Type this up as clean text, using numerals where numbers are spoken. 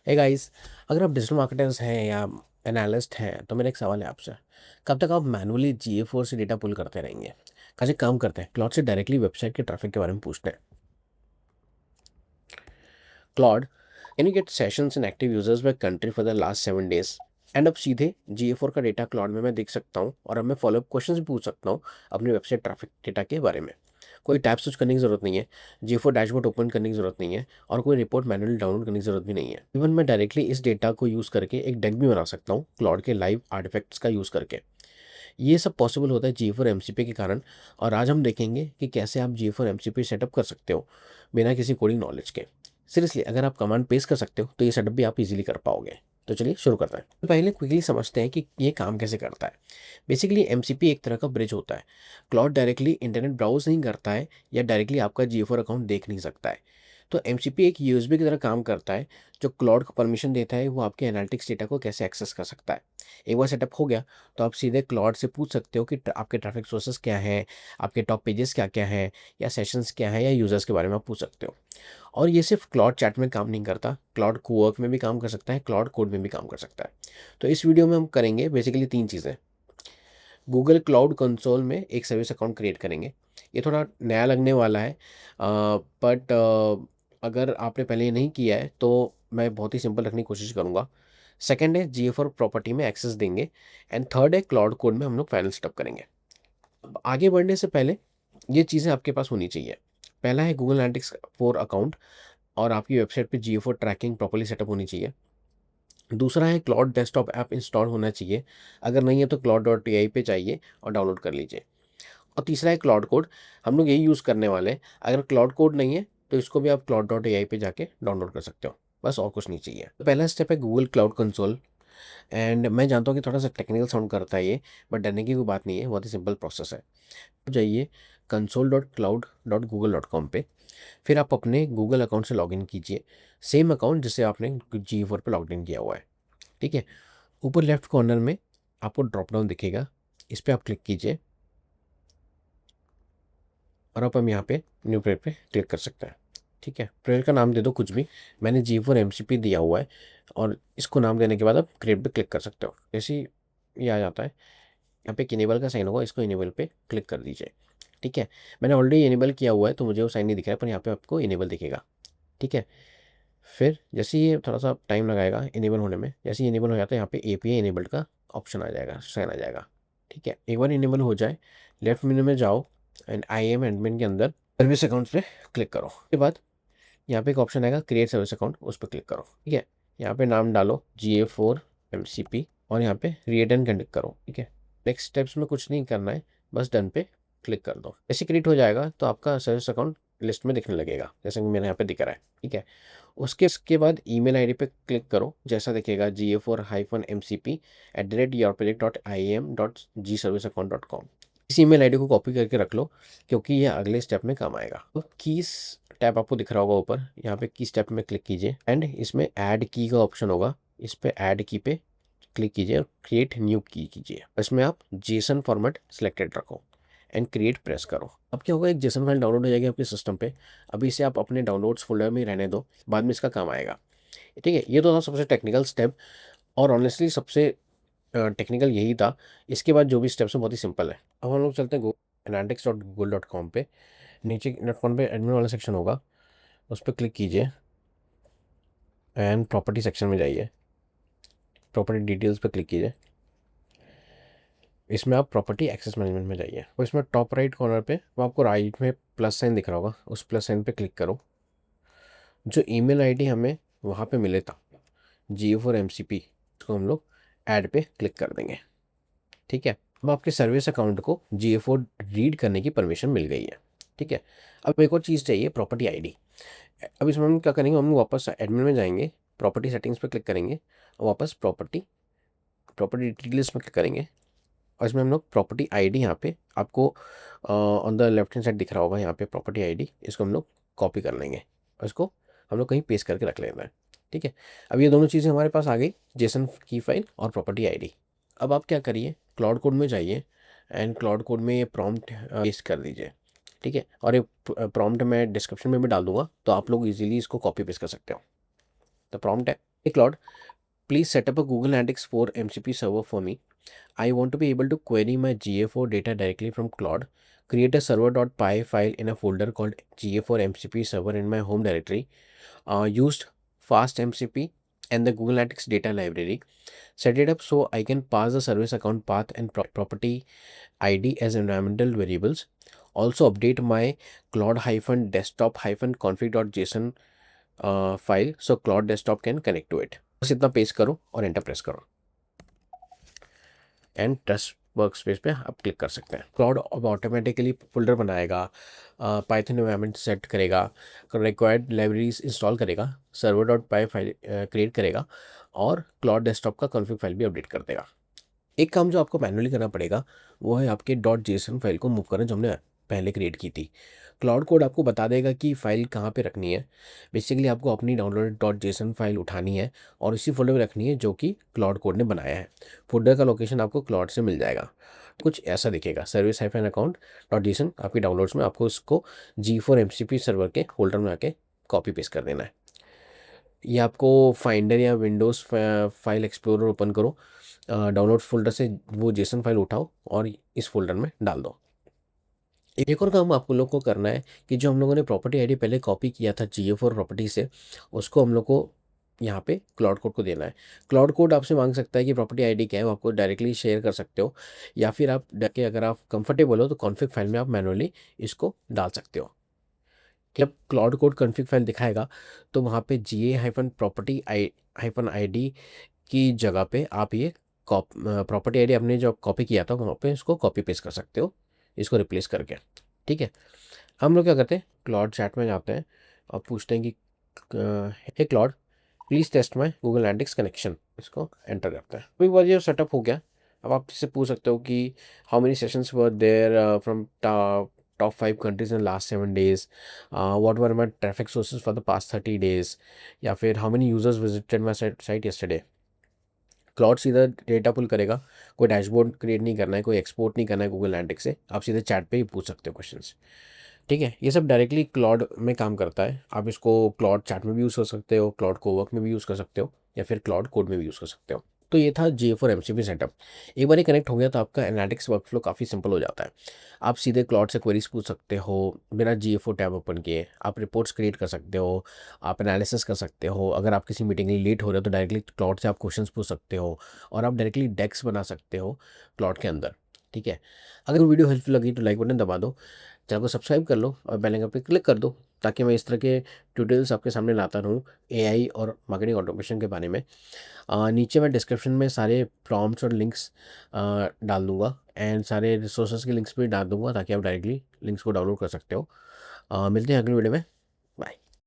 Hey guys, अगर आप digital marketers हैं या एनालिस्ट हैं तो मेरा एक सवाल है आपसे। कब तक आप मैनुअली GA4 से डेटा पुल करते रहेंगे? कैसे काम करते हैं? क्लॉड से डायरेक्टली वेबसाइट के ट्रैफिक के बारे में पूछते हैं। Claude can you get sessions and active users by country for the last 7 days? And अब सीधे GA4 का डेटा क्लॉड में मैं देख सकता हूँ और अब मैं फॉलोअप क्वेश्चन भी पूछ सकता हूँ अपनी वेबसाइट ट्रैफिक डेटा के बारे में। कोई टैब स्विच करने की ज़रूरत नहीं है, GA4 डैशबोर्ड ओपन करने की ज़रूरत नहीं है और कोई रिपोर्ट मैनुअली डाउनलोड करने की ज़रूरत भी नहीं है। इवन मैं डायरेक्टली इस डेटा को यूज़ करके एक डेक भी बना सकता हूँ क्लॉड के लाइव आर्टिफैक्ट्स का यूज़ करके। ये सब पॉसिबल होता है GA4 MCP के कारण। और आज हम देखेंगे कि कैसे आप GA4 MCP सेटअप कर सकते हो बिना किसी कोडिंग नॉलेज के। सीरियसली, अगर आप कमांड पेस्ट कर सकते हो तो ये सेटअप भी आप इजीली कर पाओगे। तो चलिए शुरू करते हैं। तो पहले क्विकली समझते हैं कि ये काम कैसे करता है। बेसिकली MCP एक तरह का ब्रिज होता है। क्लाउड डायरेक्टली इंटरनेट ब्राउज नहीं करता है या डायरेक्टली आपका GA4 अकाउंट देख नहीं सकता है। तो MCP एक USB की तरह काम करता है, जो क्लाउड को परमिशन देता है वो आपके एनालिटिक्स डेटा को कैसे एक्सेस कर सकता है। एक बार सेटअप हो गया तो आप सीधे क्लॉड से पूछ सकते हो कि आपके ट्रैफिक सोर्सेस क्या हैं, आपके टॉप पेजेस क्या क्या हैं, या सेशंस क्या हैं, या यूज़र्स के बारे में आप पूछ सकते हो। और ये सिर्फ क्लॉड चैट में काम नहीं करता, क्लॉड कोवर्क में भी काम कर सकता है, क्लॉड कोड में भी काम कर सकता है। तो इस वीडियो में हम करेंगे बेसिकली 3 चीज़ें। गूगल क्लाउड कंसोल में एक सर्विस अकाउंट क्रिएट करेंगे। ये थोड़ा नया लगने वाला है, बट अगर आपने पहले ये नहीं किया है तो मैं बहुत ही सिंपल रखने की कोशिश करूँगा। सेकंड है GA4 प्रॉपर्टी में एक्सेस देंगे। एंड थर्ड है क्लाउड कोड में हम लोग फाइनल सेटअप करेंगे। अब आगे बढ़ने से पहले ये चीज़ें आपके पास होनी चाहिए। पहला है गूगल एनालिटिक्स 4 अकाउंट और आपकी वेबसाइट पे GA4 ट्रैकिंग प्रॉपर्ली सेटअप होनी चाहिए। दूसरा है क्लाउड डेस्कटॉप ऐप इंस्टॉल होना चाहिए। अगर नहीं है तो cloud.ai पे जाइए और डाउनलोड कर लीजिए। और तीसरा है क्लाउड कोड। हम लोग यही यूज़ करने वाले हैं। अगर क्लाउड कोड नहीं है तो इसको भी आप cloud.ai पे जाके डाउनलोड कर सकते हो। बस और कुछ नहीं चाहिए। तो पहला स्टेप है गूगल क्लाउड कंसोल। एंड मैं जानता हूँ कि थोड़ा सा टेक्निकल साउंड करता है ये, बट डरने की कोई बात नहीं है, बहुत ही सिंपल प्रोसेस है। जाइए console.cloud.google.com पे। फिर आप अपने गूगल अकाउंट से लॉगिन कीजिए, सेम अकाउंट जिससे आपने GA4 पे लॉगिन किया हुआ है। ठीक है। ऊपर लेफ्ट कॉर्नर में आपको ड्रॉप डाउन दिखेगा, इस पर आप क्लिक कीजिए और आप हम यहाँ पे न्यू प्रोजेक्ट पे क्लिक कर सकते हैं। ठीक है, प्रोजेक्ट का नाम दे दो कुछ भी। मैंने GA4 MCP दिया हुआ है और इसको नाम देने के बाद आप क्रिएट पे क्लिक कर सकते हो। जैसे ही ये आ जाता है, यहाँ पे एक इनेबल का साइन होगा, इसको इनेबल पे क्लिक कर दीजिए। ठीक है, मैंने ऑलरेडी इनेबल किया हुआ है तो मुझे वो साइन नहीं दिख रहा है, पर यहाँ पे आपको इनेबल दिखेगा। ठीक है। फिर जैसे ये थोड़ा सा टाइम लगाएगा इनेबल होने में, जैसे ये इनेबल हो जाता है यहाँ पे API इनेबल्ड का ऑप्शन आ जाएगा, साइन आ जाएगा। ठीक है, एक बार इनेबल हो जाए, लेफ्ट मेन्यू में जाओ एंड IAM एडमिन के अंदर सर्विस अकाउंट्स पे क्लिक करो। उसके बाद यहाँ पे एक ऑप्शन आएगा क्रिएट सर्विस अकाउंट, उस पर क्लिक करो। ठीक है, यहाँ पे नाम डालो GA4 MCP और यहाँ पे क्रिएट एंड कंडक्ट करो। ठीक है, नेक्स्ट स्टेप्स में कुछ नहीं करना है, बस डन पे क्लिक कर दो। जैसे क्रिएट हो जाएगा तो आपका सर्विस अकाउंट लिस्ट में दिखने लगेगा, जैसे कि मेरे यहाँ पे दिख रहा है। ठीक है, उसके बाद ईमेल आईडी पे क्लिक करो, जैसा दिखेगा GA4-MCP@yourproject.iam.gserviceaccount.com। इस ईमेल आईडी को कॉपी करके रख लो, क्योंकि ये अगले स्टेप में काम आएगा। तो कीज टैब आपको दिख रहा होगा ऊपर, यहाँ पे की स्टेप में क्लिक कीजिए एंड इसमें ऐड की का ऑप्शन होगा, इस पे ऐड की पे क्लिक कीजिए और क्रिएट न्यू की कीजिए। इसमें आप जेसन फॉर्मेट सिलेक्टेड रखो एंड क्रिएट प्रेस करो। अब क्या होगा, एक जेसन फाइल डाउनलोड हो जाएगी आपके सिस्टम पे। अभी इसे आप अपने डाउनलोड्स फोल्डर में ही रहने दो, बाद में इसका काम आएगा। ठीक है, ये तो था सबसे टेक्निकल स्टेप, और ऑनेस्टली सबसे टेक्निकल यही था। इसके बाद जो भी स्टेप्स हैं बहुत ही सिंपल है। अब हम लोग चलते हैं analytics.google.com पे। नीचे .com पे एडमिन वाला सेक्शन होगा, उस पर क्लिक कीजिए एंड प्रॉपर्टी सेक्शन में जाइए, प्रॉपर्टी डिटेल्स पे क्लिक कीजिए। इसमें आप प्रॉपर्टी एक्सेस मैनेजमेंट में जाइए और इसमें टॉप राइट कॉर्नर पे वो आपको राइट में प्लस साइन दिख रहा होगा, उस प्लस साइन पे क्लिक करो। जो ईमेल आईडी हमें वहाँ पे मिले था GA4 MCP, उसको हम लोग ऐड पे क्लिक कर देंगे। ठीक है, अब आपके सर्विस अकाउंट को GA4 रीड करने की परमिशन मिल गई है। ठीक है, अब एक और चीज़ चाहिए, प्रॉपर्टी आईडी। अब इसमें हम क्या करेंगे, हम लोग वापस एडमिन में जाएंगे, प्रॉपर्टी सेटिंग्स पे क्लिक करेंगे और वापस प्रॉपर्टी डिटेल्स में क्लिक करेंगे। और इसमें हम लोग प्रॉपर्टी आईडी, यहाँ पे आपको on the left hand side दिख रहा होगा, यहाँ पे प्रॉपर्टी आईडी, इसको हम लोग कॉपी कर लेंगे और इसको हम लोग कहीं पेस्ट करके रख लेना है। ठीक है, अब ये दोनों चीज़ें हमारे पास आ गई, जेसन की फाइल और प्रॉपर्टी आईडी। अब आप क्या करिए, क्लाउड कोड में जाइए एंड क्लाउड कोड में ये प्रॉम्प्ट पेस्ट कर दीजिए। ठीक है, और ये प्रॉम्प्ट मैं डिस्क्रिप्शन में भी डाल दूंगा, तो आप लोग इजीली इसको कॉपी पेस्ट कर सकते हो। तो प्रॉम्प्ट है Hey Claude, please set up a Google Analytics 4 MCP server for me. I want to be able to query my GA4 data directly from Claude. Create a server.py file in a folder called GA4 MCP server in my home directory. Used fast MCP and the Google Analytics data library. Set it up so I can pass the service account path and property ID as environmental variables. Also update my Claude-desktop-config.json file so Claude desktop can connect to it. बस इतना paste करो और enter press करो and test work space पे आप click कर सकते हैं। क्लाउड अब ऑटोमेटिकली फोल्डर बनाएगा, पाइथन एनवायरनमेंट सेट करेगा, रिक्वायर्ड लाइब्रेरीज इंस्टॉल करेगा, सर्वर डॉट पाई फाइल क्रिएट करेगा और क्लाउड डेस्कटॉप का कॉन्फ़िग फाइल भी अपडेट कर देगा। एक काम जो आपको मैनुअली करना पड़ेगा वो है आपके डॉट जेसन फाइल को मूव करना जो हमने पहले क्रिएट की थी। क्लाउड कोड आपको बता देगा कि फाइल कहाँ पे रखनी है। बेसिकली आपको अपनी डाउनलोडेड डॉट जेसन फाइल उठानी है और इसी फोल्डर में रखनी है जो कि क्लाउड कोड ने बनाया है। फोल्डर का लोकेशन आपको क्लाउड से मिल जाएगा। कुछ ऐसा दिखेगा, service hyphen account dot JSON आपकी डाउनलोड्स में। आपको उसको G4 MCP सर्वर के फोल्डर में आके कॉपी पेस्ट कर देना है। ये आपको फाइंडर या विंडोज़ फाइल एक्सप्लोरर ओपन करो, डाउनलोड फोल्डर से वो जेसन फाइल उठाओ और इस फोल्डर में डाल दो। एक और काम आपको लोग को करना है कि जो हम लोगों ने प्रॉपर्टी आईडी पहले कॉपी किया था GA4 प्रॉपर्टी से, उसको हम लोग को यहाँ पे क्लाउड कोड को देना है। क्लाउड कोड आपसे मांग सकता है कि प्रॉपर्टी आईडी क्या है, वो आपको डायरेक्टली शेयर कर सकते हो या फिर आप जाके अगर आप कंफर्टेबल हो तो कॉन्फ़िग फाइल में आप मैनुअली इसको डाल सकते हो। जब क्लाउड कोड कॉन्फ़िग फाइल दिखाएगा तो वहाँ पे GA-प्रॉपर्टी-ID की जगह पे आप ये प्रॉपर्टी आईडी आपने जो कॉपी किया था वहाँ पे इसको कॉपी पेस्ट कर सकते हो, इसको रिप्लेस करके। ठीक है, हम लोग क्या करते हैं, क्लाउड चैट में जाते हैं और पूछते हैं कि hey Claude please test my Google analytics connection. इसको एंटर करते हैं। एक बार ये सेटअप हो गया, अब आप इससे पूछ सकते हो कि how many sessions were there from top 5 countries in last 7 days, what were my traffic sources for the past 30 days, या फिर how many users visited my site yesterday. Claude सीधा डेटा पुल करेगा, कोई डैशबोर्ड क्रिएट नहीं करना है, कोई export नहीं करना है गूगल एनालिटिक्स से, आप सीधे चैट पे ही पूछ सकते हो क्वेश्चंस। ठीक है, ये सब डायरेक्टली क्लाउड में काम करता है। आप इसको क्लाउड चैट में भी यूज़ कर सकते हो, क्लाउड कोवर्क में भी यूज़ कर सकते हो या फिर क्लाउड कोड में भी यूज़ कर सकते हो। तो ये था GA4 MCP सेटअप। एक बार ये कनेक्ट हो गया तो आपका एनालिटिक्स वर्कफ्लो काफ़ी सिंपल हो जाता है। आप सीधे क्लाउड से क्वेरीज पूछ सकते हो बिना GA4 टैब ओपन किए, आप रिपोर्ट्स क्रिएट कर सकते हो, आप एनालिसिस कर सकते हो। अगर आप किसी मीटिंग के लिए लेट हो रहे हो तो डायरेक्टली क्लाउड से आप क्वेश्चंस पूछ सकते हो और आप डायरेक्टली डेस्क बना सकते हो क्लाउड के अंदर। ठीक है, अगर वीडियो हेल्पफुल लगी तो लाइक बटन दबा दो, चैनल को सब्सक्राइब कर लो और बेल आइकन पे क्लिक कर दो ताकि मैं इस तरह के ट्यूटोरियल्स आपके सामने लाता रहूँ AI और मार्केटिंग ऑटोमेशन के बारे में। नीचे मैं डिस्क्रिप्शन में सारे प्रॉम्प्ट्स और लिंक्स डाल दूँगा एंड सारे रिसोर्सेज के लिंक्स भी डाल दूँगा ताकि आप डायरेक्टली लिंक्स को डाउनलोड कर सकते हो। मिलते हैं अगली वीडियो में।